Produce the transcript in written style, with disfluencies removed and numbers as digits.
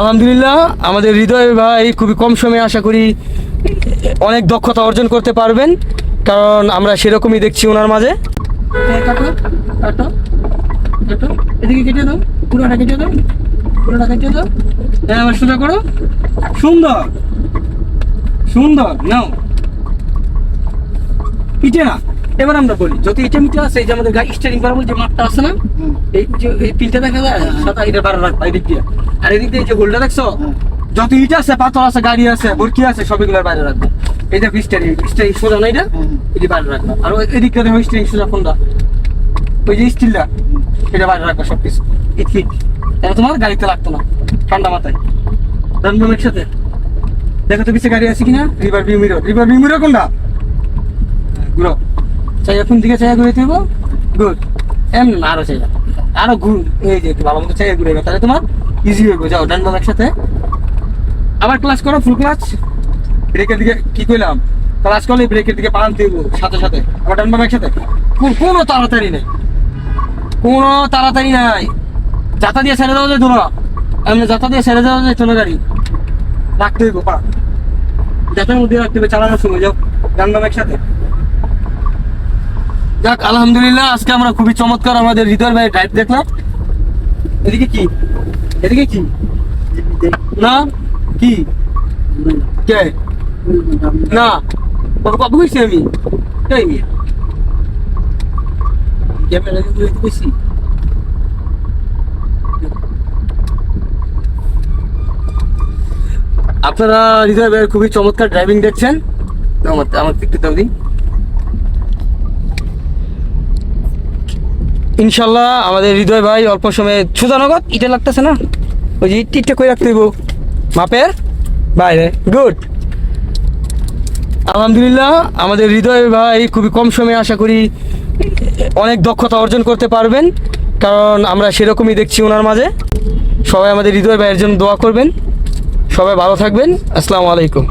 আলহামদুলিল্লাহ আমাদের হৃদয় ভাই খুবই কম সময়ে আশা করি অনেক দক্ষতা অর্জন করতে পারবেন, কারণ আমরা সেরকমই দেখছি ওনার মাঝে। এদিকে কেটে দাও, পুরোটা কেটে দাও, পুরোটা কেটে দাও। হ্যাঁ, আবার সোজা করো। সুন্দর সুন্দর। নাও পিঠে না। এবার আমরা বলি যত ইটা মিটা আছে, এই যে আমাদের গাড়ি স্টারিং করা যে মাপটা আছে না, এই যে এই পিনটা দেখা যায় সাদা, এটা বারো রাখবা এদিক দিয়ে। আর এদিক দিয়ে যে হোলটা দেখছো, যত ইটা আছে, পাথর আছে, গাড়ি আছে, বরকি আছে, সবগুলোর বাইরে রাখবো। এই দেখো স্টারিং, স্টারিং সোজা না, এটা এটি বাইরে রাখবা। আর এদিক দিয়ে দেখো স্টারিং সোজা কোনটা, ওই যে স্টিলটা, এটা বাইরে রাখবা সবকিছু। ইট তাহলে তোমার গাড়িতে লাগতো না, ঠান্ডা মাথায় রানবো একসাথে। দেখো তো পিছিয়ে গাড়ি আছে কিনা। River view mirror, river view mirror কোনটা, ঘুরো। চাই এখন দিকে চাই ঘুরে দেবো। গুড। এমন না, আরো চাই, আরো ঘুর। এই যে একটু ভালো মতো চাই ঘুরে, তাহলে তোমার ইজি হইব। যাও ডান বাম একসাথে আবার ক্লাস করো, ফুল ক্লাচ। ব্রেকের দিকে কি কইলাম, ক্লাস করলে ব্রেকের দিকে পা আনতে হইব সাথে সাথে। আবার ডান বাম একসাথে। কোনো তাড়াতাড়ি নেই, কোনো তাড়াতাড়ি নাই। যাতা দিয়ে ছেড়ে দেওয়া যায় ধরো, এমনি যাতা দিয়ে ছেড়ে দেওয়া যায় চলো, গাড়ি রাখতে হইব পা যাতার মধ্যে রাখতে হবে চালানোর সময়। যাও ডান বাম একসাথে। যাক আলহামদুলিল্লাহ, আজকে আমরা খুবই চমৎকার আমাদের হৃদয় ভাই ড্রাইভ দেখলাম। এদিকে কি, এদিকে কি না কি কে না কবে হয়েছি আমি বেশি। আপনারা হৃদয় ভাইয়ের খুবই চমৎকার ড্রাইভিং দেখছেন। আমার একটু দাও দিন। ইনশাল্লাহ আমাদের হৃদয় ভাই অল্প সময়ে সোজা নগদ ইটা লাগতেছে না, ওই যে ইটটা করে রাখতে হইব মাপের বাইরে। গুড। আলহামদুলিল্লাহ আমাদের হৃদয় ভাই খুবই কম সময়ে আশা করি অনেক দক্ষতা অর্জন করতে পারবেন, কারণ আমরা সেরকমই দেখছি ওনার মাঝে। সবাই আমাদের হৃদয় ভাইয়ের জন্য দোয়া করবেন। সবাই ভালো থাকবেন। আসসালামু আলাইকুম।